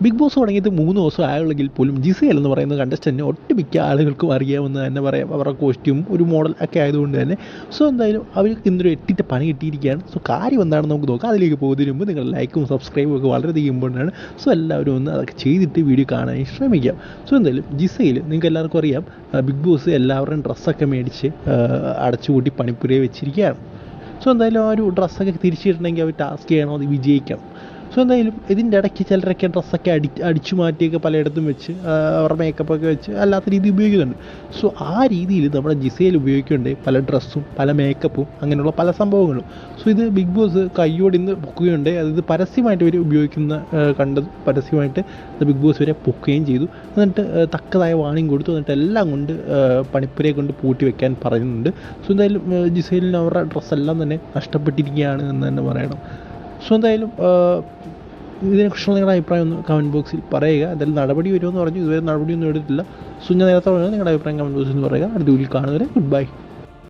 Big boss തുടങ്ങിയിട്ട് 3 ദിവസം ആയുള്ളെങ്കിൽ പോലും ജിസേൽ എന്ന് പറയുന്ന കണ്ടസ്റ്റൻറ്റിനെ ഒട്ടുമിക്ക ആളുകൾക്കും അറിയാമെന്ന് തന്നെ പറയാം. അവരുടെ കോസ്റ്റ്യൂം ഒരു മോഡൽ ഒക്കെ ആയതുകൊണ്ട് തന്നെ. സോ എന്തായാലും അവർക്ക് ഇന്നൊരു 8ന്റെ പണി കിട്ടിയിരിക്കുകയാണ്. സോ കാര്യം എന്താണെന്ന് നമുക്ക് നോക്കാം. അതിലേക്ക് പോകുന്നതിന് മുമ്പ് നിങ്ങൾ ലൈക്കും സബ്സ്ക്രൈബും ഒക്കെ വളരെയധികം ഇമ്പോർട്ടൻ്റ് ആണ്. സോ എല്ലാവരും ഒന്ന് അതൊക്കെ ചെയ്തിട്ട് വീഡിയോ കാണാൻ ശ്രമിക്കാം. സോ എന്തായാലും ജിസേൽ നിങ്ങൾക്ക് എല്ലാവർക്കും അറിയാം, ബിഗ് ബോസ് എല്ലാവരുടെയും ഡ്രസ്സൊക്കെ മേടിച്ച് അടച്ചുകൂട്ടി പണിപ്പുരയെ വെച്ചിരിക്കുകയാണ്. സോ എന്തായാലും ആ ഒരു ഡ്രസ്സൊക്കെ തിരിച്ചിട്ടുണ്ടെങ്കിൽ അവർ ടാസ്ക് ചെയ്യണം, അത് വിജയിക്കണം. സോ എന്തായാലും ഇതിൻ്റെ ഇടയ്ക്ക് ചിലരൊക്കെ ഡ്രസ്സൊക്കെ അടിച്ചു മാറ്റിയൊക്കെ പലയിടത്തും വെച്ച് അവരുടെ മേക്കപ്പൊക്കെ വെച്ച് അല്ലാത്ത രീതി ഉപയോഗിക്കുന്നുണ്ട്. സോ ആ രീതിയിൽ നമ്മുടെ ജിസേൽ ഉപയോഗിക്കേണ്ട പല ഡ്രസ്സും പല മേക്കപ്പും അങ്ങനെയുള്ള പല സംഭവങ്ങളും. സോ ഇത് ബിഗ് ബോസ് കയ്യോടെ ഇന്ന് പൊക്കുകയുണ്ട്. അത് പരസ്യമായിട്ട് ഇവർ ഉപയോഗിക്കുന്ന കണ്ടത് പരസ്യമായിട്ട് ബിഗ് ബോസ് വരെ പൊക്കുകയും ചെയ്തു. എന്നിട്ട് തക്കതായ വാണിംഗ് കൊടുത്തു. എന്നിട്ട് എല്ലാം കൊണ്ട് പണിപ്പുരയെ കൊണ്ട് പൂട്ടി വെക്കാൻ പറയുന്നുണ്ട്. സോ എന്തായാലും ജിസേലിന് അവരുടെ ഡ്രസ്സെല്ലാം തന്നെ നഷ്ടപ്പെട്ടിരിക്കുകയാണ് എന്ന് തന്നെ പറയണം. സോ എന്തായാലും ഇതിനെക്കുറിച്ചുള്ള നിങ്ങളുടെ അഭിപ്രായം ഒന്ന് കമൻറ്റ് ബോക്സിൽ പറയുക. എന്തായാലും നടപടി വരുമെന്ന് പറഞ്ഞു, ഇതുവരെ നടപടിയൊന്നും എടുത്തിട്ടില്ല. സോ ഞാൻ നേരത്തെ പറഞ്ഞത് നിങ്ങളുടെ അഭിപ്രായം കമൻറ്റ് ബോക്സിൽ പറയുക. അടുത്ത വീഡിയോയിൽ കാണുന്നവരെ ഗുഡ് ബൈ.